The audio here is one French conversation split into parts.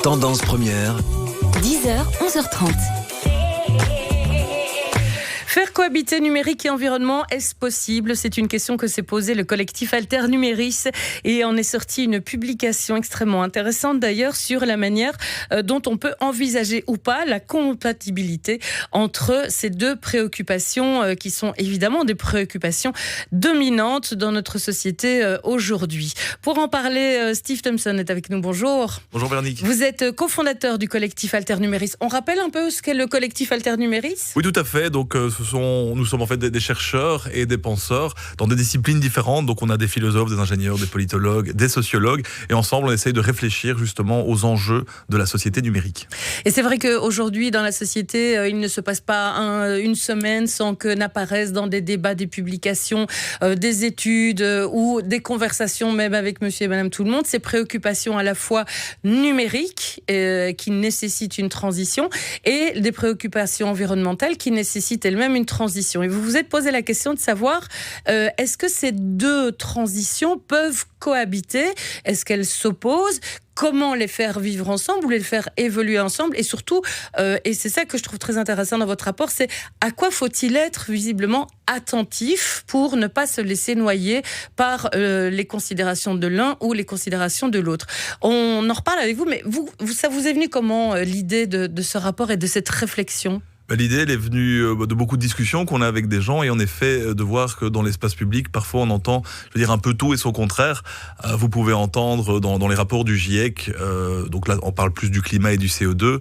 Tendance première. 10h, 11h30. Faire cohabiter numérique et environnement, est-ce possible ? C'est une question que s'est posée le collectif Alter Numéris et en est sortie une publication extrêmement intéressante d'ailleurs sur la manière dont on peut envisager ou pas la compatibilité entre ces deux préoccupations qui sont évidemment des préoccupations dominantes dans notre société aujourd'hui. Pour en parler, Steve Thompson est avec nous. Bonjour. Bonjour Véronique. Vous êtes cofondateur du collectif Alter Numéris. On rappelle un peu ce qu'est le collectif Alter Numéris ? Oui, tout à fait. Donc, nous sommes en fait des chercheurs et des penseurs dans des disciplines différentes. Donc, on a des philosophes, des ingénieurs, des politologues, des sociologues. Et ensemble, on essaye de réfléchir justement aux enjeux de la société numérique. Et c'est vrai qu'aujourd'hui, dans la société, il ne se passe pas une semaine sans que n'apparaissent dans des débats, des publications, des études ou des conversations même avec monsieur et madame tout le monde, ces préoccupations à la fois numériques qui nécessitent une transition et des préoccupations environnementales qui nécessitent elles-mêmes une transition. Et vous vous êtes posé la question de savoir est-ce que ces deux transitions peuvent cohabiter ? Est-ce qu'elles s'opposent ? Comment les faire vivre ensemble ou les faire évoluer ensemble ? Et surtout, et c'est ça que je trouve très intéressant dans votre rapport, c'est à quoi faut-il être visiblement attentif pour ne pas se laisser noyer par les considérations de l'un ou les considérations de l'autre. On en reparle avec vous, mais ça vous est venu comment l'idée de ce rapport et de cette réflexion ? L'idée, elle est venue de beaucoup de discussions qu'on a avec des gens et en effet de voir que dans l'espace public, parfois on entend, un peu tout et son contraire. Vous pouvez entendre dans les rapports du GIEC, donc là on parle plus du climat et du CO2,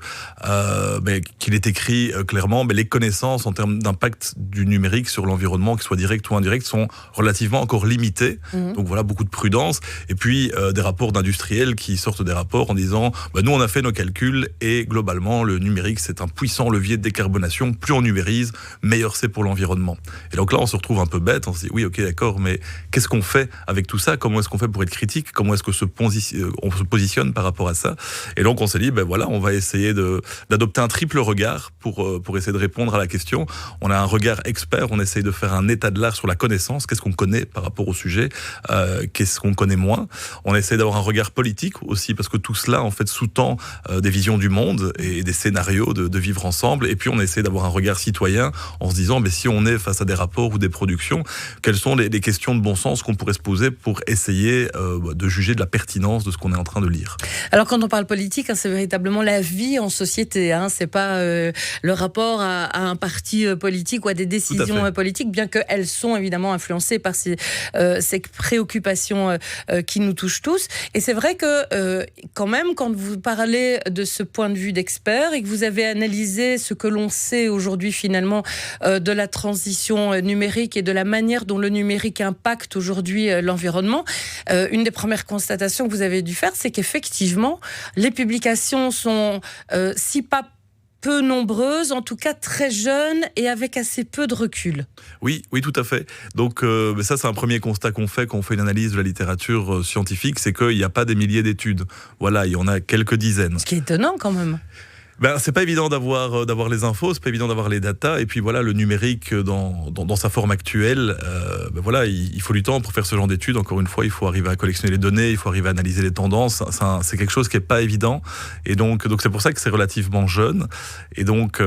qu'il est écrit clairement, les connaissances en termes d'impact du numérique sur l'environnement, que ce soit direct ou indirect, sont relativement encore limitées. Donc voilà, beaucoup de prudence. Et puis des rapports d'industriels qui sortent des rapports en disant, nous on a fait nos calculs et globalement le numérique c'est un puissant levier de décarbonation. Plus on numérise, meilleur c'est pour l'environnement. Et donc là, on se retrouve un peu bête, on se dit oui, ok, d'accord, mais qu'est-ce qu'on fait avec tout ça ? Comment est-ce qu'on fait pour être critique ? Comment est-ce que on se positionne par rapport à ça ? Et donc on s'est dit, on va essayer d'adopter un triple regard pour essayer de répondre à la question. On a un regard expert, on essaye de faire un état de l'art sur la connaissance, qu'est-ce qu'on connaît par rapport au sujet, qu'est-ce qu'on connaît moins. On essaie d'avoir un regard politique aussi, parce que tout cela en fait sous-tend des visions du monde et des scénarios de vivre ensemble. Et puis on essaie d'avoir un regard citoyen en se disant si on est face à des rapports ou des productions, quelles sont les questions de bon sens qu'on pourrait se poser pour essayer de juger de la pertinence de ce qu'on est en train de lire. Alors quand on parle politique, c'est véritablement la vie en société, c'est pas le rapport à un parti politique ou à des décisions politiques, bien qu'elles sont évidemment influencées par ces préoccupations qui nous touchent tous. Et c'est vrai que quand même, quand vous parlez de ce point de vue d'expert et que vous avez analysé ce que l'on sait aujourd'hui finalement de la transition numérique et de la manière dont le numérique impacte aujourd'hui l'environnement, une des premières constatations que vous avez dû faire, c'est qu'effectivement, les publications sont, si pas peu nombreuses, en tout cas très jeunes et avec assez peu de recul. Oui, tout à fait. Donc ça, c'est un premier constat qu'on fait quand on fait une analyse de la littérature scientifique, c'est qu'il n'y a pas des milliers d'études. Voilà, il y en a quelques dizaines. Ce qui est étonnant quand même. C'est pas évident d'avoir les infos, c'est pas évident d'avoir les datas, et puis voilà, le numérique dans sa forme actuelle, il faut du temps pour faire ce genre d'études. Encore une fois, il faut arriver à collectionner les données, il faut arriver à analyser les tendances. C'est quelque chose qui est pas évident, et donc c'est pour ça que c'est relativement jeune, et donc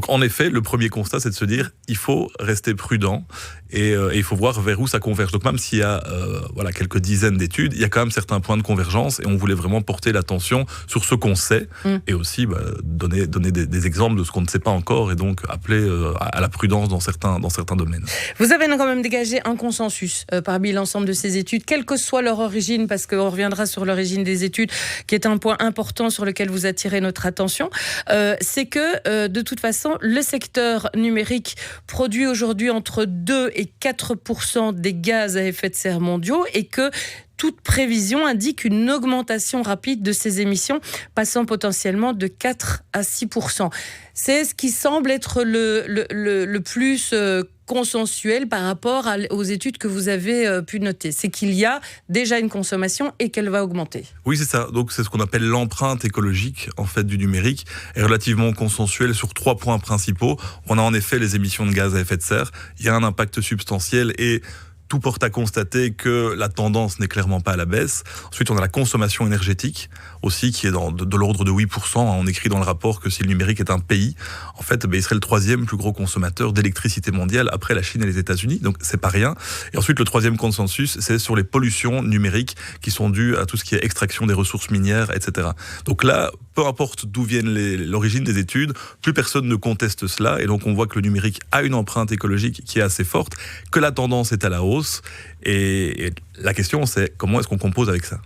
en effet, le premier constat, c'est de se dire il faut rester prudent et il faut voir vers où ça converge. Donc même s'il y a quelques dizaines d'études, il y a quand même certains points de convergence et on voulait vraiment porter l'attention sur ce qu'on sait et aussi donner des exemples de ce qu'on ne sait pas encore et donc appeler à la prudence dans certains domaines. Vous avez quand même dégagé un consensus parmi l'ensemble de ces études, quelle que soit leur origine, parce qu'on reviendra sur l'origine des études, qui est un point important sur lequel vous attirez notre attention, c'est que de toute façon, le secteur numérique produit aujourd'hui entre 2 et 4% des gaz à effet de serre mondiaux et que toute prévision indique une augmentation rapide de ces émissions, passant potentiellement de 4 à 6%. C'est ce qui semble être le plus consensuel par rapport aux études que vous avez pu noter. C'est qu'il y a déjà une consommation et qu'elle va augmenter. Oui, c'est ça. Donc, c'est ce qu'on appelle l'empreinte écologique en fait, du numérique, est relativement consensuelle sur 3 points principaux. On a en effet les émissions de gaz à effet de serre. Il y a un impact substantiel et tout porte à constater que la tendance n'est clairement pas à la baisse. Ensuite, on a la consommation énergétique aussi qui est de l'ordre de 8%. On écrit dans le rapport que si le numérique est un pays, en fait, il serait le 3e plus gros consommateur d'électricité mondiale après la Chine et les États-Unis. Donc, c'est pas rien. Et ensuite, le 3e consensus, c'est sur les pollutions numériques qui sont dues à tout ce qui est extraction des ressources minières, etc. Donc là, peu importe d'où viennent l'origine des études, plus personne ne conteste cela. Et donc, on voit que le numérique a une empreinte écologique qui est assez forte, que la tendance est à la hausse. Et la question, c'est comment est-ce qu'on compose avec ça ?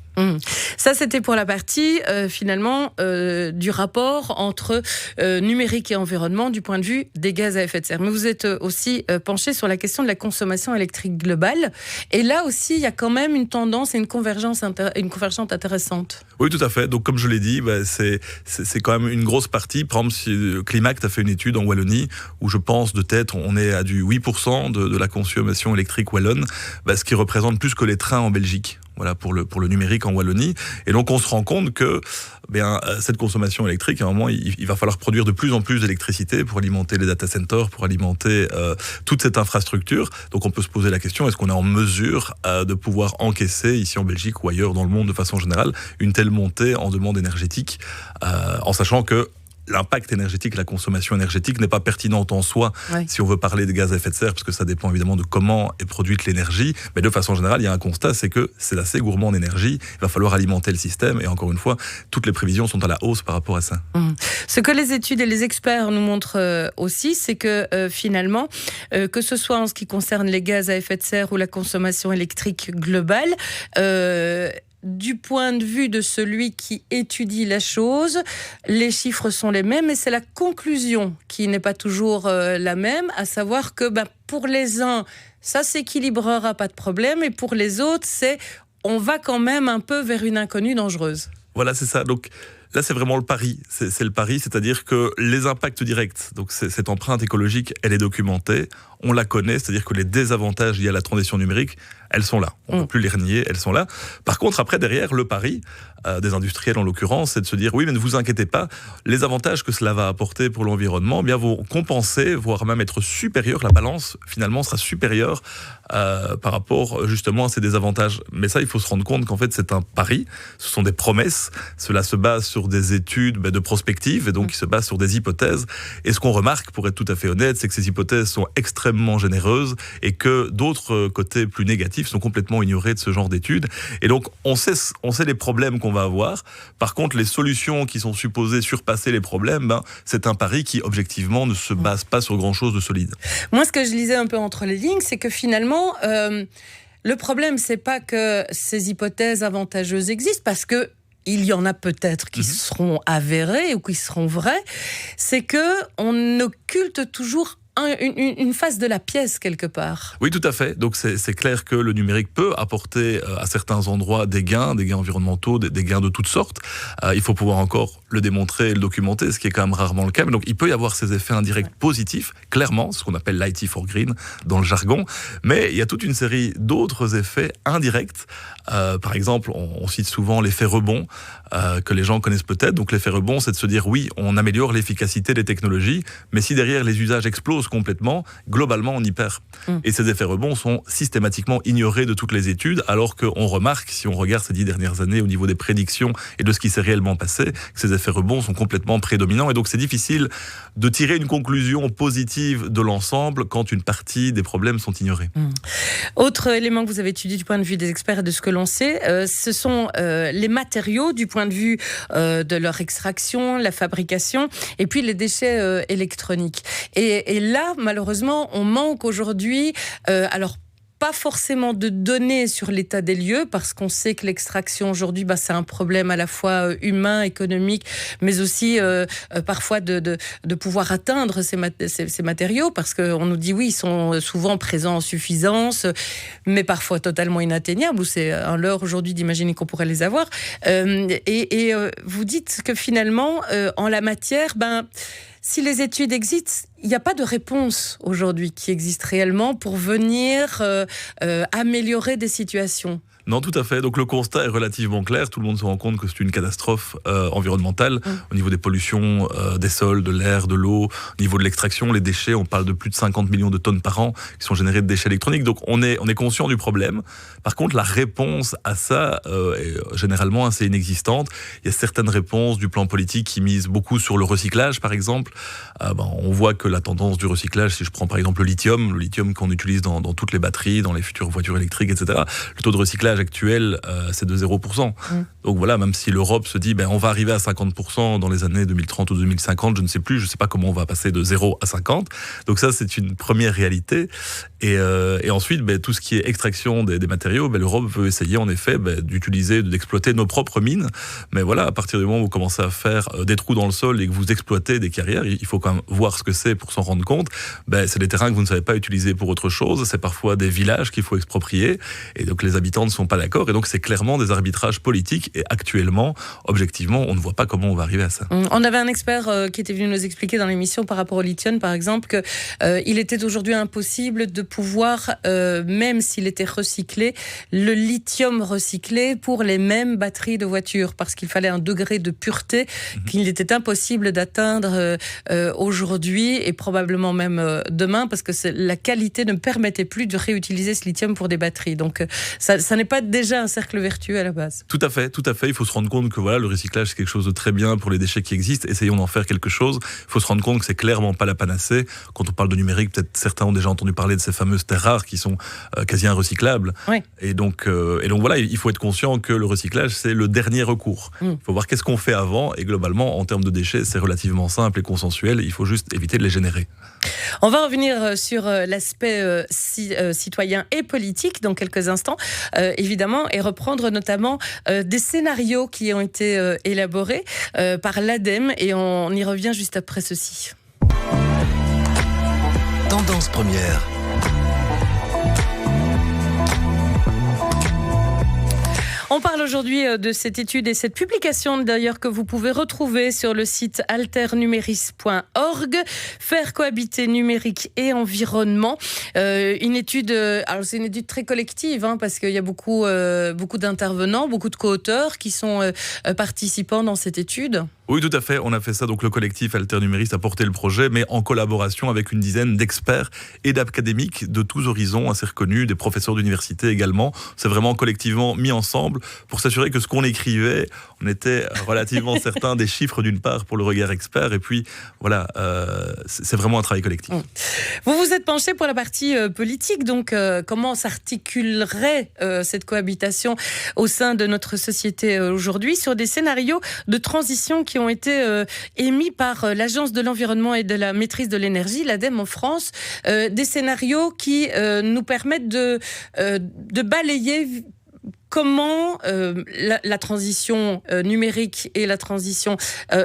Ça, c'était pour la partie, finalement, du rapport entre numérique et environnement du point de vue des gaz à effet de serre. Mais vous êtes aussi penché sur la question de la consommation électrique globale. Et là aussi, il y a quand même une tendance et une convergence intéressante. Oui, tout à fait. Donc, comme je l'ai dit, c'est quand même une grosse partie. Par exemple, si Climact a fait une étude en Wallonie où je pense de tête, on est à du 8% de la consommation électrique wallonne, ce qui représente plus que les trains en Belgique. Voilà, pour le numérique en Wallonie. Et donc, on se rend compte que cette consommation électrique, à un moment, il va falloir produire de plus en plus d'électricité pour alimenter les data centers, pour alimenter toute cette infrastructure. Donc, on peut se poser la question, est-ce qu'on est en mesure de pouvoir encaisser, ici en Belgique ou ailleurs dans le monde de façon générale, une telle montée en demande énergétique, en sachant que l'impact énergétique, la consommation énergétique n'est pas pertinente en soi si on veut parler de gaz à effet de serre, parce que ça dépend évidemment de comment est produite l'énergie. Mais de façon générale, il y a un constat, c'est que c'est assez gourmand en énergie. Il va falloir alimenter le système. Et encore une fois, toutes les prévisions sont à la hausse par rapport à ça. Ce que les études et les experts nous montrent aussi, c'est que finalement, que ce soit en ce qui concerne les gaz à effet de serre ou la consommation électrique globale, du point de vue de celui qui étudie la chose, les chiffres sont les mêmes, mais c'est la conclusion qui n'est pas toujours la même, à savoir que pour les uns, ça s'équilibrera, pas de problème, et pour les autres, on va quand même un peu vers une inconnue dangereuse. Voilà, c'est ça. Donc là, c'est vraiment le pari. C'est le pari, c'est-à-dire que les impacts directs, donc cette empreinte écologique, elle est documentée, on la connaît, c'est-à-dire que les désavantages liés à la transition numérique, elles sont là. On ne peut plus les renier, elles sont là. Par contre, après, derrière, le pari des industriels en l'occurrence, c'est de se dire, oui, mais ne vous inquiétez pas, les avantages que cela va apporter pour l'environnement, vont compenser, voire même être supérieurs, la balance, finalement, sera supérieure par rapport, justement, à ces désavantages. Mais ça, il faut se rendre compte qu'en fait, c'est un pari, ce sont des promesses, cela se base sur des études de prospective, et donc il se base sur des hypothèses. Et ce qu'on remarque, pour être tout à fait honnête, c'est que ces hypothèses sont extrêmement généreuses, et que d'autres côtés plus négatifs sont complètement ignorés de ce genre d'études. Et donc, on sait les problèmes qu'on va avoir. Par contre, les solutions qui sont supposées surpasser les problèmes, c'est un pari qui, objectivement, ne se base pas sur grand-chose de solide. Moi, ce que je lisais un peu entre les lignes, c'est que finalement, le problème, c'est pas que ces hypothèses avantageuses existent, parce que il y en a peut-être qui seront avérées ou qui seront vraies, c'est qu'on occulte toujours une face de la pièce quelque part. Oui, tout à fait. Donc c'est clair que le numérique peut apporter à certains endroits des gains environnementaux, des gains de toutes sortes. Il faut pouvoir encore le démontrer et le documenter, ce qui est quand même rarement le cas. Mais donc il peut y avoir ces effets indirects positifs, clairement, ce qu'on appelle l'IT for Green dans le jargon. Mais il y a toute une série d'autres effets indirects. Par exemple, on cite souvent l'effet rebond, que les gens connaissent peut-être. Donc l'effet rebond, c'est de se dire, oui, on améliore l'efficacité des technologies, mais si derrière les usages explosent complètement, globalement on y perd. Et ces effets rebonds sont systématiquement ignorés de toutes les études, alors qu'on remarque, si on regarde ces 10 dernières années au niveau des prédictions et de ce qui s'est réellement passé, que ces effets rebonds sont complètement prédominants, et donc c'est difficile de tirer une conclusion positive de l'ensemble quand une partie des problèmes sont ignorés. Autre élément que vous avez étudié du point de vue des experts et de ce que l'on sait, ce sont les matériaux du point de vue de leur extraction, la fabrication, et puis les déchets électroniques. Et là, malheureusement, on manque aujourd'hui, alors pas forcément de données sur l'état des lieux, parce qu'on sait que l'extraction aujourd'hui, c'est un problème à la fois humain, économique, mais aussi parfois de pouvoir atteindre ces matériaux, parce qu'on nous dit oui, ils sont souvent présents en suffisance, mais parfois totalement inatteignables, ou c'est un leurre aujourd'hui d'imaginer qu'on pourrait les avoir. Et vous dites que finalement, en la matière, si les études existent, il n'y a pas de réponse aujourd'hui qui existe réellement pour venir améliorer des situations. Non, tout à fait. Donc le constat est relativement clair. Tout le monde se rend compte que c'est une catastrophe environnementale au niveau des pollutions des sols, de l'air, de l'eau, au niveau de l'extraction, les déchets. On parle de plus de 50 millions de tonnes par an qui sont générées de déchets électroniques. Donc on est conscient du problème. Par contre, la réponse à ça est généralement assez inexistante. Il y a certaines réponses du plan politique qui misent beaucoup sur le recyclage, par exemple. On voit que la tendance du recyclage, si je prends par exemple le lithium qu'on utilise dans toutes les batteries, dans les futures voitures électriques, etc., le taux de recyclage actuel, c'est de 0%. Donc voilà, même si l'Europe se dit on va arriver à 50% dans les années 2030 ou 2050, je ne sais plus, je ne sais pas comment on va passer de 0 à 50. Donc ça, c'est une première réalité. Et ensuite, tout ce qui est extraction des matériaux, l'Europe veut essayer en effet d'utiliser, d'exploiter nos propres mines. Mais voilà, à partir du moment où vous commencez à faire des trous dans le sol et que vous exploitez des carrières, il faut quand même voir ce que c'est pour s'en rendre compte. C'est des terrains que vous ne savez pas utiliser pour autre chose. C'est parfois des villages qu'il faut exproprier. Et donc les habitants ne sont pas d'accord. Et donc c'est clairement des arbitrages politiques. Et actuellement, objectivement, on ne voit pas comment on va arriver à ça. On avait un expert qui était venu nous expliquer dans l'émission par rapport au lithium, par exemple, qu'il était aujourd'hui impossible de pouvoir, même s'il était recyclé, le lithium recyclé pour les mêmes batteries de voitures, parce qu'il fallait un degré de pureté qu'il était impossible d'atteindre aujourd'hui et probablement même demain, parce que la qualité ne permettait plus de réutiliser ce lithium pour des batteries. Donc ça n'est pas déjà un cercle vertueux à la base. Tout à fait. Il faut se rendre compte que le recyclage, c'est quelque chose de très bien pour les déchets qui existent. Essayons d'en faire quelque chose. Il faut se rendre compte que c'est clairement pas la panacée. Quand on parle de numérique, peut-être certains ont déjà entendu parler de ces fameuses terres rares qui sont quasi inrecyclables. Oui. Et donc voilà, il faut être conscient que le recyclage, c'est le dernier recours. Il faut voir qu'est-ce qu'on fait avant. Et globalement, en termes de déchets, c'est relativement simple et consensuel. Il faut juste éviter de les générer. On va revenir sur l'aspect citoyen et politique dans quelques instants, évidemment, et reprendre notamment des scénarios qui ont été élaborés par l'ADEME, et on y revient juste après ceci. Tendance première. On parle aujourd'hui de cette étude et cette publication d'ailleurs que vous pouvez retrouver sur le site alternuméris.org. Faire cohabiter numérique et environnement. Une étude, alors c'est une étude très collective parce qu'il y a beaucoup d'intervenants, beaucoup de co-auteurs qui sont participants dans cette étude. Oui, tout à fait. On a fait ça. Donc, le collectif Alternuméris a porté le projet, mais en collaboration avec une dizaine d'experts et d'académiques de tous horizons, assez reconnus, des professeurs d'université également. C'est vraiment collectivement mis ensemble pour s'assurer que ce qu'on écrivait, on était relativement certains des chiffres d'une part pour le regard expert. Et puis, voilà, c'est vraiment un travail collectif. Vous vous êtes penché pour la partie politique. Donc, comment s'articulerait cette cohabitation au sein de notre société aujourd'hui sur des scénarios de transition qui ont été émis par l'Agence de l'environnement et de la maîtrise de l'énergie, l'ADEME en France, des scénarios qui nous permettent de balayer comment la transition numérique et la transition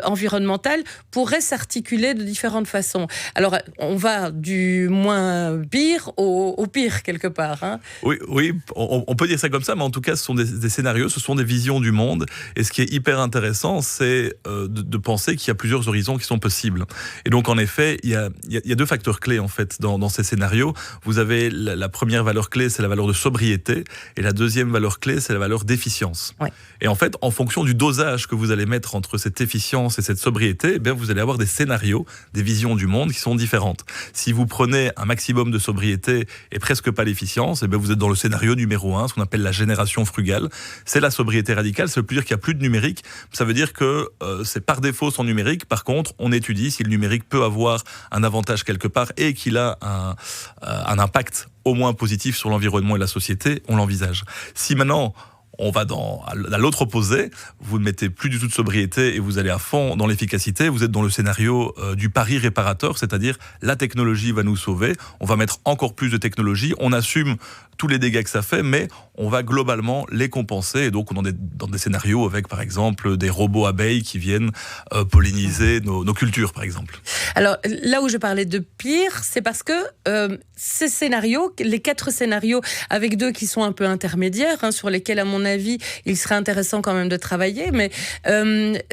environnementale pourraient s'articuler de différentes façons. Alors, on va du moins pire au pire, quelque part. Oui, on peut dire ça comme ça, mais en tout cas, ce sont des scénarios, ce sont des visions du monde. Et ce qui est hyper intéressant, c'est de penser qu'il y a plusieurs horizons qui sont possibles. Et donc, en effet, il y a deux facteurs clés, en fait, dans ces scénarios. Vous avez la première valeur clé, c'est la valeur de sobriété. Et la deuxième valeur clé, c'est la valeur d'efficience. Ouais. Et en fait, en fonction du dosage que vous allez mettre entre cette efficience et cette sobriété, vous allez avoir des scénarios, des visions du monde qui sont différentes. Si vous prenez un maximum de sobriété et presque pas d'efficience, vous êtes dans le scénario numéro 1, ce qu'on appelle la génération frugale. C'est la sobriété radicale, ça veut plus dire qu'il n'y a plus de numérique, ça veut dire que c'est par défaut sans numérique. Par contre, on étudie si le numérique peut avoir un avantage quelque part et qu'il a un impact au moins positif sur l'environnement et la société, on l'envisage. Si maintenant on va à l'autre opposé, vous ne mettez plus du tout de sobriété et vous allez à fond dans l'efficacité, vous êtes dans le scénario du pari réparateur, c'est-à-dire la technologie va nous sauver, on va mettre encore plus de technologie, on assume tous les dégâts que ça fait, mais on va globalement les compenser. Et donc, on est dans des scénarios avec, par exemple, des robots abeilles qui viennent polliniser nos cultures, par exemple. Alors, là où je parlais de pire, c'est parce que ces scénarios, les 4 scénarios, avec 2 qui sont un peu intermédiaires, sur lesquels, à mon avis, il serait intéressant quand même de travailler, mais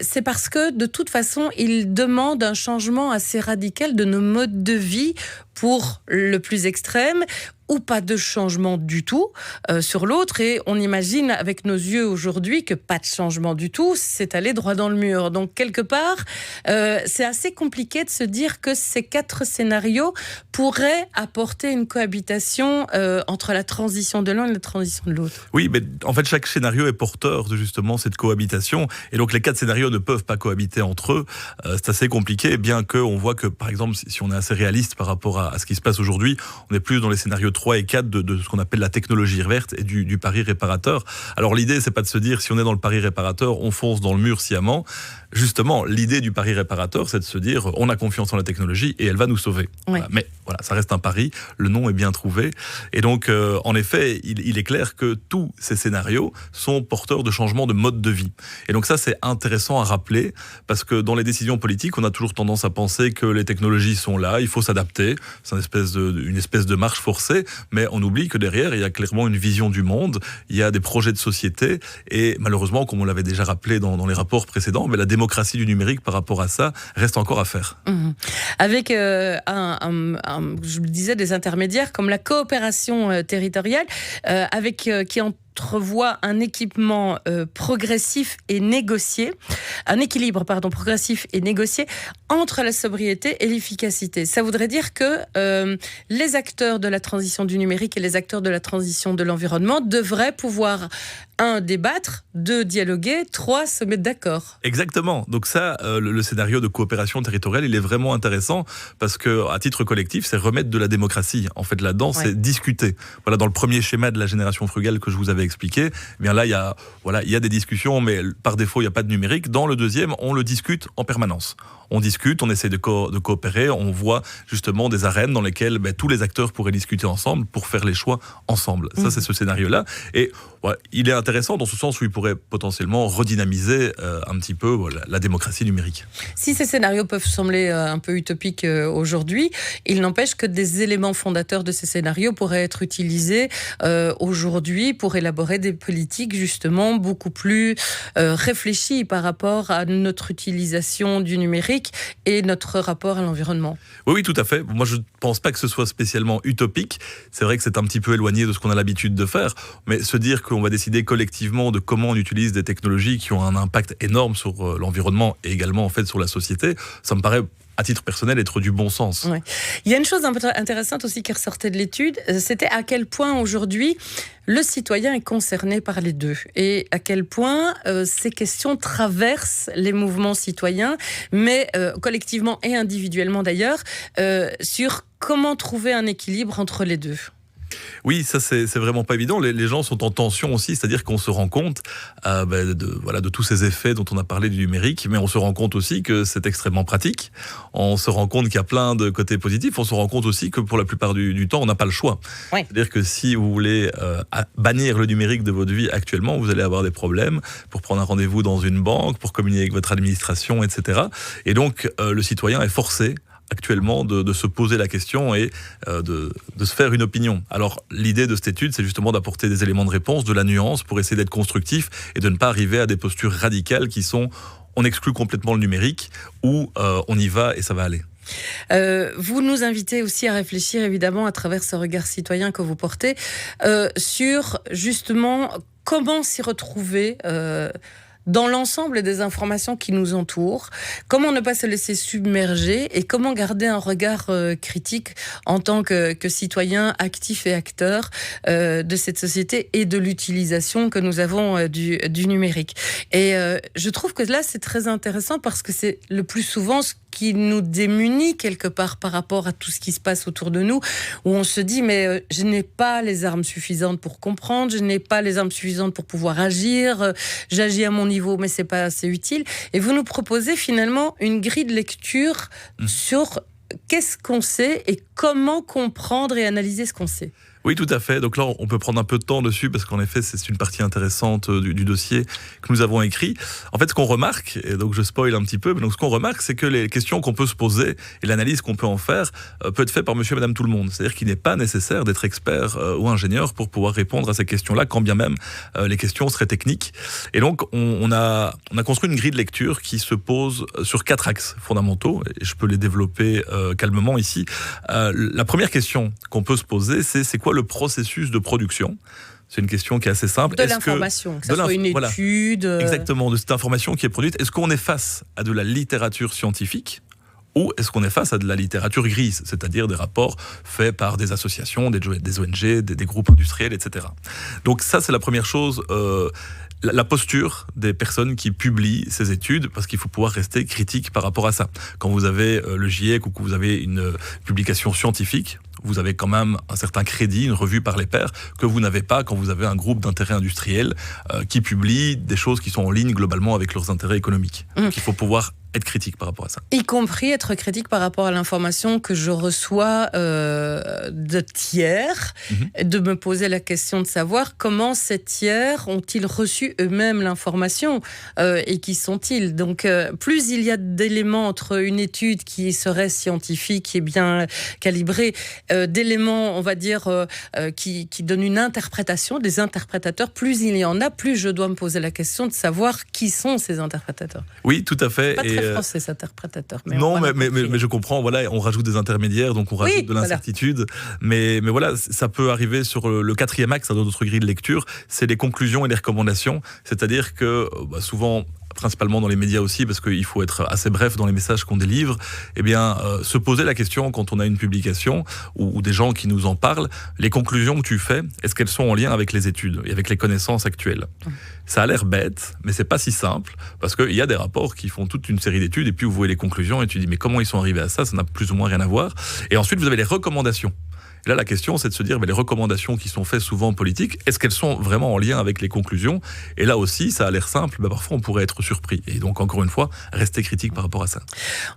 c'est parce que, de toute façon, ils demandent un changement assez radical de nos modes de vie pour le plus extrême, ou pas de changement du tout sur l'autre. Et on imagine avec nos yeux aujourd'hui que pas de changement du tout, c'est aller droit dans le mur. Donc quelque part, c'est assez compliqué de se dire que ces 4 scénarios pourraient apporter une cohabitation entre la transition de l'un et la transition de l'autre. Oui, mais en fait, chaque scénario est porteur de justement cette cohabitation. Et donc, les 4 scénarios ne peuvent pas cohabiter entre eux. C'est assez compliqué, bien qu'on voit que, par exemple, si on est assez réaliste par rapport à ce qui se passe aujourd'hui, on est plus dans les scénarios 3 et 4 de ce qu'on appelle la technologie verte et du pari réparateur. Alors, l'idée, c'est pas de se dire, si on est dans le pari réparateur, on fonce dans le mur sciemment. Justement, l'idée du pari réparateur, c'est de se dire, on a confiance en la technologie et elle va nous sauver. Ouais. Voilà. Mais voilà, ça reste un pari, le nom est bien trouvé. Et donc, en effet, il est clair que tous ces scénarios sont porteurs de changements de mode de vie. Et donc ça, c'est intéressant à rappeler, parce que dans les décisions politiques, on a toujours tendance à penser que les technologies sont là, il faut s'adapter, c'est une espèce de marche forcée, mais on oublie que derrière, il y a clairement une vision du monde, il y a des projets de société, et malheureusement, comme on l'avait déjà rappelé dans les rapports précédents, mais la démocratie du numérique par rapport à ça reste encore à faire. Mmh. Avec, je le disais, des intermédiaires comme la coopération territoriale, qui entrevoit un équipement progressif et négocié, un équilibre progressif et négocié entre la sobriété et l'efficacité. Ça voudrait dire que les acteurs de la transition du numérique et les acteurs de la transition de l'environnement devraient pouvoir 1. débattre, 2. dialoguer, 3. se mettre d'accord. Exactement. Donc ça, le scénario de coopération territoriale, il est vraiment intéressant parce que, à titre collectif, c'est remettre de la démocratie. En fait, là-dedans, c'est discuter. Voilà, dans le premier schéma de la génération frugale que je vous avais expliqué, eh bien là, il y a des discussions, mais par défaut, il n'y a pas de numérique. Dans le deuxième, on le discute en permanence. On discute, on essaie de coopérer, on voit justement des arènes dans lesquelles tous les acteurs pourraient discuter ensemble pour faire les choix ensemble. Ça, c'est ce scénario-là. Et il est intéressant dans ce sens où il pourrait potentiellement redynamiser un petit peu la démocratie numérique. Si ces scénarios peuvent sembler un peu utopiques aujourd'hui, il n'empêche que des éléments fondateurs de ces scénarios pourraient être utilisés aujourd'hui pour élaborer des politiques justement beaucoup plus réfléchies par rapport à notre utilisation du numérique et notre rapport à l'environnement. Oui, tout à fait. Moi, je ne pense pas que ce soit spécialement utopique. C'est vrai que c'est un petit peu éloigné de ce qu'on a l'habitude de faire, mais se dire qu'on va décider collectivement de comment on utilise des technologies qui ont un impact énorme sur l'environnement et également en fait sur la société, ça me paraît, à titre personnel, être du bon sens. Ouais. Il y a une chose intéressante aussi qui ressortait de l'étude, c'était à quel point aujourd'hui le citoyen est concerné par les deux et à quel point ces questions traversent les mouvements citoyens, mais collectivement et individuellement d'ailleurs, sur comment trouver un équilibre entre les deux. Oui, ça c'est vraiment pas évident. Les gens sont en tension aussi, c'est-à-dire qu'on se rend compte de tous ces effets dont on a parlé du numérique, mais on se rend compte aussi que c'est extrêmement pratique. On se rend compte qu'il y a plein de côtés positifs. On se rend compte aussi que pour la plupart du temps, on n'a pas le choix. Oui. C'est-à-dire que si vous voulez bannir le numérique de votre vie actuellement, vous allez avoir des problèmes pour prendre un rendez-vous dans une banque, pour communiquer avec votre administration, etc. Et donc, le citoyen est forcé actuellement de se poser la question et de se faire une opinion. Alors l'idée de cette étude, c'est justement d'apporter des éléments de réponse, de la nuance pour essayer d'être constructif et de ne pas arriver à des postures radicales qui sont on exclut complètement le numérique ou on y va et ça va aller. Vous nous invitez aussi à réfléchir évidemment à travers ce regard citoyen que vous portez sur justement comment s'y retrouver dans l'ensemble des informations qui nous entourent, comment ne pas se laisser submerger et comment garder un regard critique en tant que citoyen actif et acteur de cette société et de l'utilisation que nous avons du numérique. Et je trouve que là, c'est très intéressant parce que c'est le plus souvent ce qui nous démunit quelque part par rapport à tout ce qui se passe autour de nous, où on se dit mais je n'ai pas les armes suffisantes pour comprendre, je n'ai pas les armes suffisantes pour pouvoir agir, j'agis à mon niveau mais c'est pas assez utile. Et vous nous proposez finalement une grille de lecture sur qu'est-ce qu'on sait et comment comprendre et analyser ce qu'on sait. Oui, tout à fait. Donc là, on peut prendre un peu de temps dessus parce qu'en effet, c'est une partie intéressante du dossier que nous avons écrit. En fait, ce qu'on remarque, et donc je spoil un petit peu, mais donc ce qu'on remarque, c'est que les questions qu'on peut se poser et l'analyse qu'on peut en faire peut être fait par monsieur et madame tout le monde. C'est-à-dire qu'il n'est pas nécessaire d'être expert ou ingénieur pour pouvoir répondre à ces questions-là, quand bien même les questions seraient techniques. Et donc, on a construit une grille de lecture qui se pose sur 4 axes fondamentaux, et je peux les développer calmement ici. La première question qu'on peut se poser, c'est quoi le processus de production? C'est une question qui est assez simple. De l'information, que ce soit une étude. Exactement, de cette information qui est produite. Est-ce qu'on est face à de la littérature scientifique ou est-ce qu'on est face à de la littérature grise, c'est-à-dire des rapports faits par des associations, des ONG, des groupes industriels, etc. Donc ça, c'est la première chose. La posture des personnes qui publient ces études, parce qu'il faut pouvoir rester critique par rapport à ça. Quand vous avez le GIEC ou que vous avez une publication scientifique, vous avez quand même un certain crédit, une revue par les pairs, que vous n'avez pas quand vous avez un groupe d'intérêts industriels qui publie des choses qui sont en ligne globalement avec leurs intérêts économiques. Donc il faut pouvoir être critique par rapport à ça. Y compris être critique par rapport à l'information que je reçois de tiers, de me poser la question de savoir comment ces tiers ont-ils reçu eux-mêmes l'information et qui sont-ils. Donc plus il y a d'éléments entre une étude qui serait scientifique et bien calibrée, d'éléments, on va dire, qui donnent une interprétation, des interprétateurs, plus il y en a, plus je dois me poser la question de savoir qui sont ces interprétateurs. Oui, tout à fait. Pas très français, cet interprétateur. Non, mais je comprends. Voilà, on rajoute des intermédiaires, donc on rajoute de l'incertitude. Voilà. Mais voilà, ça peut arriver sur le 4e axe de notre grille de lecture, c'est les conclusions et les recommandations. C'est-à-dire que souvent, principalement dans les médias aussi, parce qu'il faut être assez bref dans les messages qu'on délivre, se poser la question quand on a une publication ou des gens qui nous en parlent, les conclusions que tu fais, est-ce qu'elles sont en lien avec les études et avec les connaissances actuelles? Ça a l'air bête, mais c'est pas si simple, parce qu'il y a des rapports qui font toute une série d'études, et puis vous voyez les conclusions, et tu dis, mais comment ils sont arrivés à ça? Ça n'a plus ou moins rien à voir. Et ensuite, vous avez les recommandations. Et là, la question, c'est de se dire, les recommandations qui sont faites souvent politiques, est-ce qu'elles sont vraiment en lien avec les conclusions? Et là aussi, ça a l'air simple, parfois on pourrait être surpris. Et donc, encore une fois, rester critique par rapport à ça.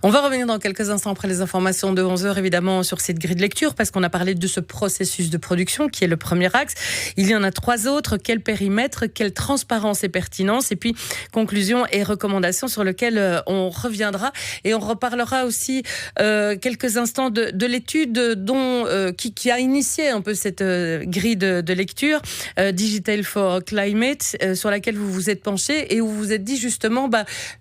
On va revenir dans quelques instants après les informations de 11h, évidemment, sur cette grille de lecture, parce qu'on a parlé de ce processus de production qui est le premier axe. Il y en a 3 autres. Quel périmètre, quelle transparence et pertinence, et puis conclusions et recommandations sur lesquelles on reviendra. Et on reparlera aussi quelques instants de l'étude qui a initié un peu cette grille de lecture, Digital for Climate, sur laquelle vous vous êtes penché et où vous vous êtes dit justement,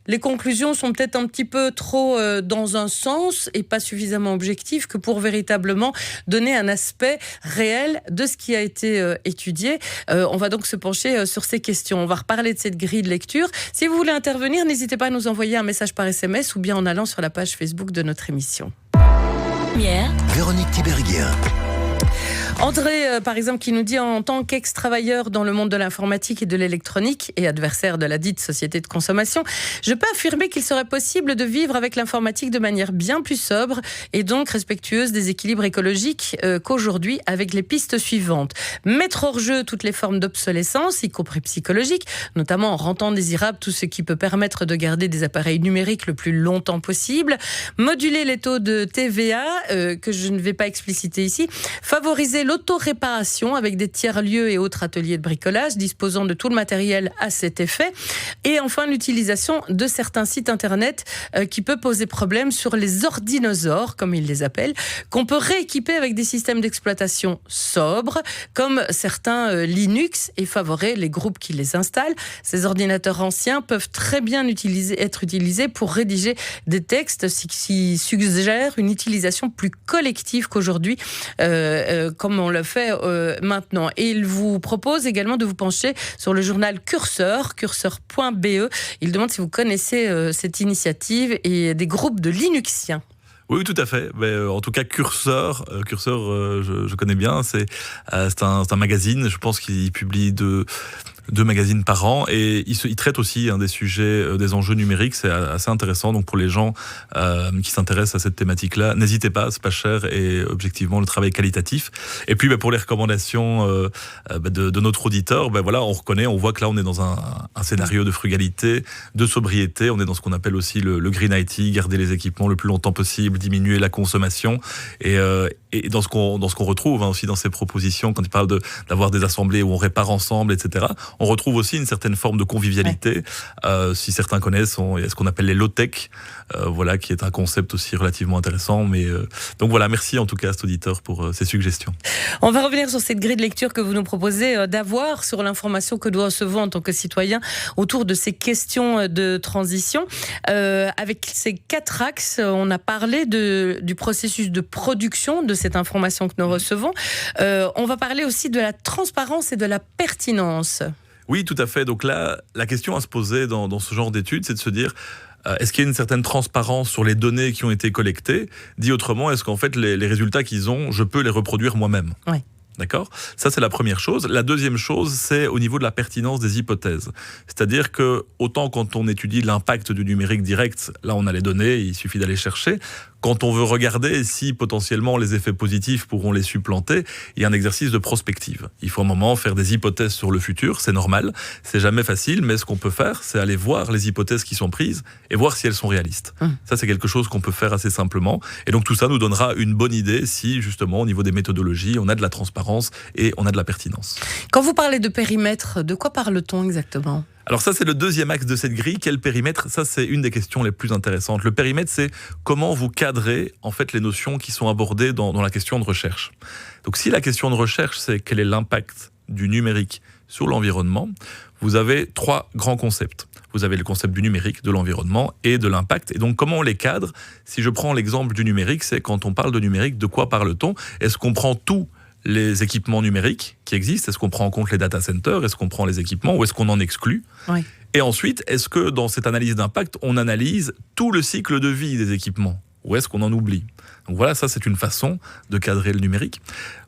les conclusions sont peut-être un petit peu trop dans un sens et pas suffisamment objectives que pour véritablement donner un aspect réel de ce qui a été étudié. On va donc se pencher sur ces questions. On va reparler de cette grille de lecture. Si vous voulez intervenir, n'hésitez pas à nous envoyer un message par SMS ou bien en allant sur la page Facebook de notre émission. Véronique Tiberghien. André, par exemple, qui nous dit, en tant qu'ex-travailleur dans le monde de l'informatique et de l'électronique et adversaire de la dite société de consommation, je peux affirmer qu'il serait possible de vivre avec l'informatique de manière bien plus sobre et donc respectueuse des équilibres écologiques qu'aujourd'hui, avec les pistes suivantes. Mettre hors jeu toutes les formes d'obsolescence, y compris psychologique, notamment en rendant désirable tout ce qui peut permettre de garder des appareils numériques le plus longtemps possible. Moduler les taux de TVA, que je ne vais pas expliciter ici. Favoriser l'autoréparation avec des tiers-lieux et autres ateliers de bricolage disposant de tout le matériel à cet effet. Et enfin, l'utilisation de certains sites internet qui peut poser problème sur les ordinosaures, comme ils les appellent, qu'on peut rééquiper avec des systèmes d'exploitation sobres, comme certains Linux, et favoriser les groupes qui les installent. Ces ordinateurs anciens peuvent très bien être utilisés pour rédiger des textes qui suggèrent une utilisation plus collective qu'aujourd'hui, comme on le fait maintenant. Et il vous propose également de vous pencher sur le journal Curseur, curseur.be. Il demande si vous connaissez cette initiative et des groupes de Linuxiens. Oui, tout à fait. Mais, en tout cas, Curseur, je connais bien. C'est un magazine. Je pense qu'il publie deux magazines par an, et il traite aussi des sujets, des enjeux numériques. C'est assez intéressant. Donc pour les gens qui s'intéressent à cette thématique-là, n'hésitez pas, c'est pas cher et objectivement le travail est qualitatif. Et puis pour les recommandations de notre auditeur, voilà, on reconnaît, on voit que là on est dans un scénario de frugalité, de sobriété. On est dans ce qu'on appelle aussi le green IT, garder les équipements le plus longtemps possible, diminuer la consommation. Et Et dans ce qu'on retrouve aussi dans ces propositions, quand il parle d'avoir des assemblées où on répare ensemble, etc., on retrouve aussi une certaine forme de convivialité. Si certains connaissent, il y a ce qu'on appelle les low-tech, voilà, qui est un concept aussi relativement intéressant. Donc voilà, merci en tout cas à cet auditeur pour ces suggestions. On va revenir sur cette grille de lecture que vous nous proposez d'avoir sur l'information que doit recevoir en tant que citoyen autour de ces questions de transition. Avec ces 4 axes, on a parlé du processus de production de cette information que nous recevons. On va parler aussi de la transparence et de la pertinence. Oui, tout à fait. Donc là, la question à se poser dans ce genre d'études, c'est de se dire, est-ce qu'il y a une certaine transparence sur les données qui ont été collectées ? Dit autrement, est-ce qu'en fait, les résultats qu'ils ont, je peux les reproduire moi-même ? Oui. D'accord ? Ça, c'est la première chose. La deuxième chose, c'est au niveau de la pertinence des hypothèses. C'est-à-dire que, autant quand on étudie l'impact du numérique direct, là, on a les données, il suffit d'aller chercher. Quand on veut regarder si potentiellement les effets positifs pourront les supplanter, il y a un exercice de prospective. Il faut un moment faire des hypothèses sur le futur, c'est normal, c'est jamais facile, mais ce qu'on peut faire, c'est aller voir les hypothèses qui sont prises et voir si elles sont réalistes. Ça, c'est quelque chose qu'on peut faire assez simplement. Et donc tout ça nous donnera une bonne idée si, justement, au niveau des méthodologies, on a de la transparence et on a de la pertinence. Quand vous parlez de périmètre, de quoi parle-t-on exactement ? Alors ça, c'est le deuxième axe de cette grille. Quel périmètre ? Ça, c'est une des questions les plus intéressantes. Le périmètre, c'est comment vous cadrez en fait les notions qui sont abordées dans la question de recherche. Donc si la question de recherche, c'est quel est l'impact du numérique sur l'environnement, vous avez 3 grands concepts. Vous avez le concept du numérique, de l'environnement et de l'impact. Et donc, comment on les cadre ? Si je prends l'exemple du numérique, c'est quand on parle de numérique, de quoi parle-t-on ? Est-ce qu'on prend tous les équipements numériques qui existent ? Est-ce qu'on prend en compte les data centers ? Est-ce qu'on prend les équipements ou est-ce qu'on en exclut ? Oui. Et ensuite, est-ce que dans cette analyse d'impact, on analyse tout le cycle de vie des équipements ? Ou est-ce qu'on en oublie ? Donc voilà, ça c'est une façon de cadrer le numérique.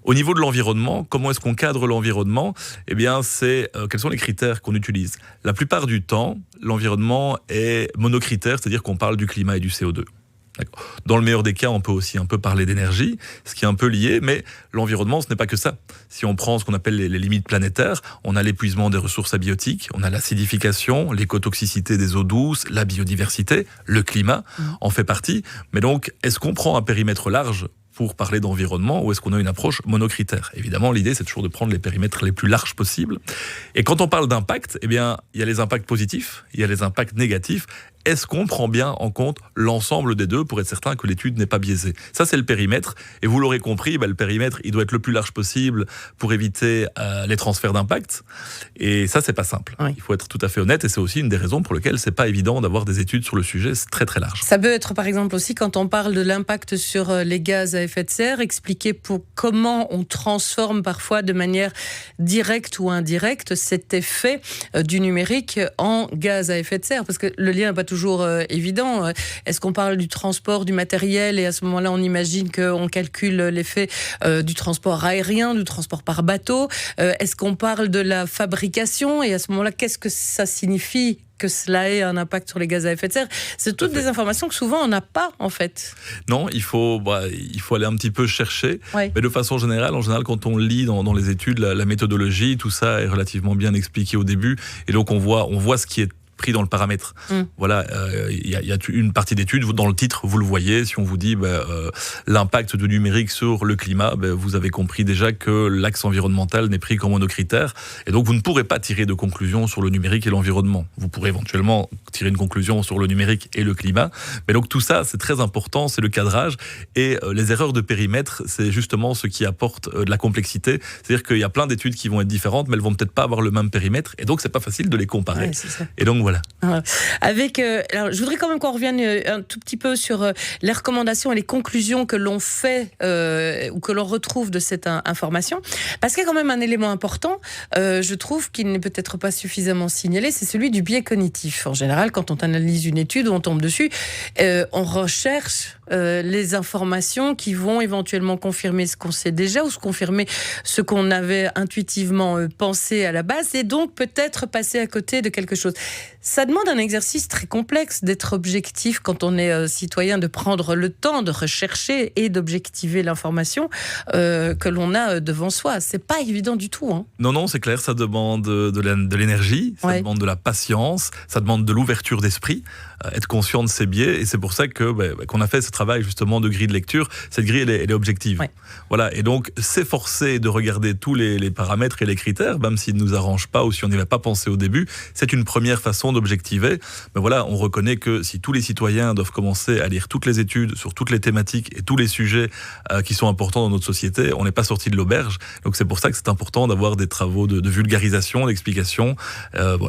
Au niveau de l'environnement, comment est-ce qu'on cadre l'environnement ? Eh bien, quels sont les critères qu'on utilise ? La plupart du temps, l'environnement est monocritère, c'est-à-dire qu'on parle du climat et du CO2. D'accord. Dans le meilleur des cas, on peut aussi un peu parler d'énergie, ce qui est un peu lié, mais l'environnement, ce n'est pas que ça. Si on prend ce qu'on appelle les limites planétaires, on a l'épuisement des ressources abiotiques, on a l'acidification, l'écotoxicité des eaux douces, la biodiversité, le climat en fait partie. Mais donc, est-ce qu'on prend un périmètre large pour parler d'environnement ou est-ce qu'on a une approche monocritère ? Évidemment, l'idée, c'est toujours de prendre les périmètres les plus larges possibles. Et quand on parle d'impact, eh bien, il y a les impacts positifs, il y a les impacts négatifs. Est-ce qu'on prend bien en compte l'ensemble des deux pour être certain que l'étude n'est pas biaisée ? Ça, c'est le périmètre. Et vous l'aurez compris, le périmètre, il doit être le plus large possible pour éviter les transferts d'impact. Et ça, c'est pas simple. Oui. Il faut être tout à fait honnête. Et c'est aussi une des raisons pour lesquelles c'est pas évident d'avoir des études sur le sujet. C'est très, très large. Ça peut être, par exemple, aussi, quand on parle de l'impact sur les gaz à effet de serre, expliquer comment on transforme parfois de manière directe ou indirecte cet effet du numérique en gaz à effet de serre. Parce que le lien n'est pas toujours évident. Est-ce qu'on parle du transport du matériel et à ce moment-là on imagine qu'on calcule l'effet du transport aérien, du transport par bateau ? Est-ce qu'on parle de la fabrication et à ce moment-là qu'est-ce que ça signifie que cela ait un impact sur les gaz à effet de serre ? C'est toutes des informations que souvent on n'a pas en fait. Non, il faut aller un petit peu chercher, mais de façon générale, quand on lit dans les études la méthodologie, tout ça est relativement bien expliqué au début et donc on voit ce qui est pris dans le paramètre. Voilà, il y a une partie d'études, dans le titre, vous le voyez, si on vous dit l'impact du numérique sur le climat, vous avez compris déjà que l'axe environnemental n'est pris qu'en monocritère, et donc vous ne pourrez pas tirer de conclusion sur le numérique et l'environnement. Vous pourrez éventuellement tirer une conclusion sur le numérique et le climat, mais donc tout ça, c'est très important, c'est le cadrage, et les erreurs de périmètre, c'est justement ce qui apporte de la complexité, c'est-à-dire qu'il y a plein d'études qui vont être différentes, mais elles vont peut-être pas avoir le même périmètre, et donc c'est pas facile de les comparer. Et donc voilà. Alors, je voudrais quand même qu'on revienne un tout petit peu sur les recommandations et les conclusions que l'on fait ou que l'on retrouve de cette information, parce qu'il y a quand même un élément important, je trouve qu'il n'est peut-être pas suffisamment signalé, c'est celui du biais cognitif. En général, quand on analyse une étude ou on tombe dessus, on recherche les informations qui vont éventuellement confirmer ce qu'on sait déjà ou confirmer ce qu'on avait intuitivement pensé à la base et donc peut-être passer à côté de quelque chose. Ça demande un exercice très complexe d'être objectif quand on est citoyen, de prendre le temps de rechercher et d'objectiver l'information que l'on a devant soi. C'est pas évident du tout. Hein. Non, c'est clair, ça demande de l'énergie, ça demande de la patience, ça demande de l'ouverture d'esprit, être conscient de ses biais, et c'est pour ça qu'on a fait ce travail justement de grille de lecture. Cette grille, elle est objective. Ouais. Voilà, et donc s'efforcer de regarder tous les paramètres et les critères, même s'ils ne nous arrangent pas ou si on n'y avait pas pensé au début, c'est une première façon d'objectiver. Mais voilà, on reconnaît que si tous les citoyens doivent commencer à lire toutes les études sur toutes les thématiques et tous les sujets qui sont importants dans notre société, on n'est pas sorti de l'auberge. Donc c'est pour ça que c'est important d'avoir des travaux de vulgarisation, d'explication.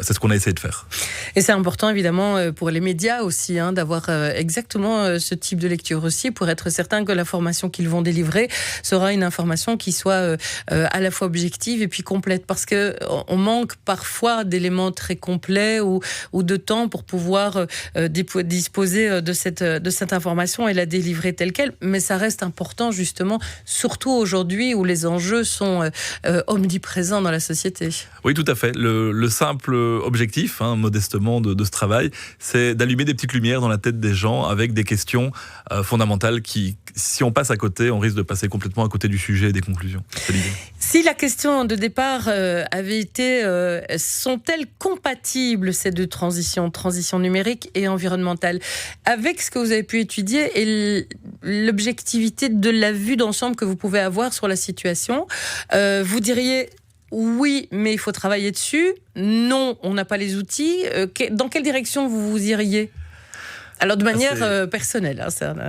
C'est ce qu'on a essayé de faire. Et c'est important évidemment pour les médias aussi, d'avoir exactement ce type de lecture aussi, pour être certain que l'information qu'ils vont délivrer sera une information qui soit à la fois objective et puis complète, parce qu'on manque parfois d'éléments très complets ou de temps pour pouvoir disposer de cette information et la délivrer telle qu'elle. Mais ça reste important justement, surtout aujourd'hui où les enjeux sont omniprésents dans la société. Oui, tout à fait. Le simple objectif, modestement, de ce travail, c'est d'allumer des petites lumières dans la tête des gens avec des questions fondamentales qui, si on passe à côté, on risque de passer complètement à côté du sujet et des conclusions. C'est l'idée. Si la question de départ avait été sont-elles compatibles ces deux transitions numérique et environnementale, avec ce que vous avez pu étudier et l'objectivité de la vue d'ensemble que vous pouvez avoir sur la situation, vous diriez oui, mais il faut travailler dessus. Non, on n'a pas les outils. Dans quelle direction vous iriez ? Alors de manière personnelle.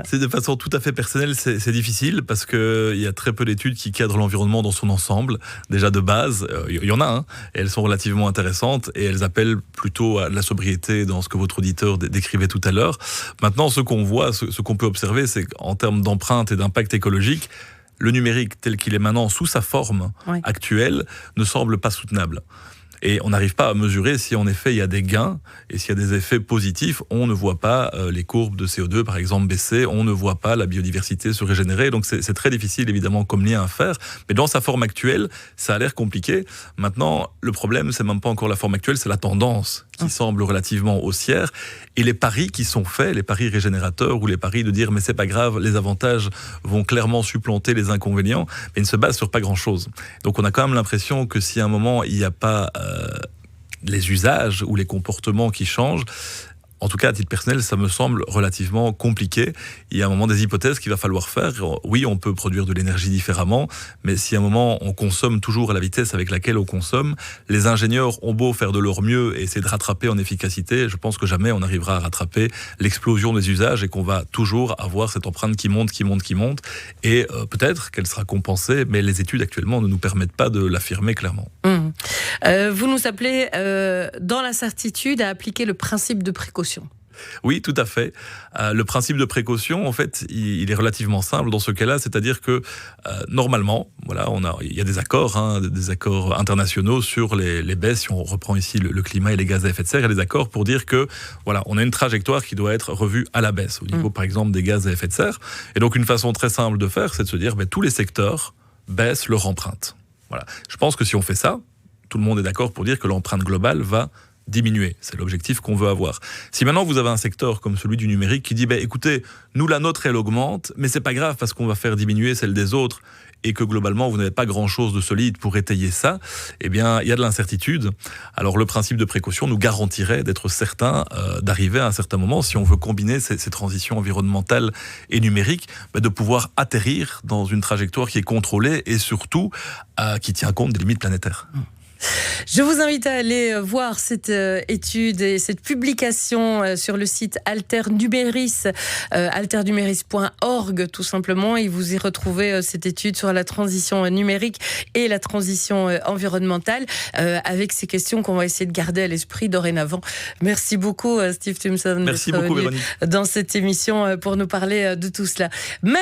C'est de façon tout à fait personnelle, c'est difficile parce qu'il y a très peu d'études qui cadrent l'environnement dans son ensemble. Déjà de base, il y en a, et elles sont relativement intéressantes et elles appellent plutôt à la sobriété dans ce que votre auditeur décrivait tout à l'heure. Maintenant, ce qu'on voit, ce qu'on peut observer, c'est qu'en termes d'empreinte et d'impact écologique, le numérique tel qu'il est maintenant sous sa forme actuelle ne semble pas soutenable. Et on n'arrive pas à mesurer si en effet il y a des gains et s'il y a des effets positifs. On ne voit pas les courbes de CO2 par exemple baisser, on ne voit pas la biodiversité se régénérer. Donc c'est très difficile évidemment comme lien à faire. Mais dans sa forme actuelle, ça a l'air compliqué. Maintenant, le problème, c'est même pas encore la forme actuelle, c'est la tendance qui semble relativement haussière. Et les paris qui sont faits, les paris régénérateurs ou les paris de dire mais c'est pas grave, les avantages vont clairement supplanter les inconvénients, mais ils ne se basent sur pas grand-chose. Donc on a quand même l'impression que si à un moment il n'y a pas les usages ou les comportements qui changent, en tout cas, à titre personnel, ça me semble relativement compliqué. Il y a un moment des hypothèses qu'il va falloir faire. Oui, on peut produire de l'énergie différemment, mais si à un moment on consomme toujours à la vitesse avec laquelle on consomme, les ingénieurs ont beau faire de leur mieux et essayer de rattraper en efficacité, je pense que jamais on arrivera à rattraper l'explosion des usages et qu'on va toujours avoir cette empreinte qui monte. Et peut-être qu'elle sera compensée, mais les études actuellement ne nous permettent pas de l'affirmer clairement. Vous nous appelez dans l'incertitude à appliquer le principe de précaution. Oui, tout à fait. Le principe de précaution, en fait, il est relativement simple dans ce cas-là, c'est-à-dire que normalement, voilà, il y a des accords internationaux sur les baisses. Si on reprend ici le climat et les gaz à effet de serre, il y a des accords pour dire que voilà, on a une trajectoire qui doit être revue à la baisse au niveau, par exemple, des gaz à effet de serre. Et donc, une façon très simple de faire, c'est de se dire, tous les secteurs baissent leur empreinte. Voilà. Je pense que si on fait ça, tout le monde est d'accord pour dire que l'empreinte globale va diminuer. C'est l'objectif qu'on veut avoir. Si maintenant vous avez un secteur comme celui du numérique qui dit écoutez, nous la nôtre elle augmente, mais c'est pas grave parce qu'on va faire diminuer celle des autres et que globalement vous n'avez pas grand-chose de solide pour étayer ça, eh bien il y a de l'incertitude. Alors le principe de précaution nous garantirait d'être certain d'arriver à un certain moment, si on veut combiner ces transitions environnementales et numériques, de pouvoir atterrir dans une trajectoire qui est contrôlée et surtout qui tient compte des limites planétaires. Je vous invite à aller voir cette étude et cette publication sur le site Alternuméris, alternuméris.org tout simplement, et vous y retrouvez cette étude sur la transition numérique et la transition environnementale avec ces questions qu'on va essayer de garder à l'esprit dorénavant. Merci beaucoup Steve Thomson d'être venu dans cette émission pour nous parler de tout cela.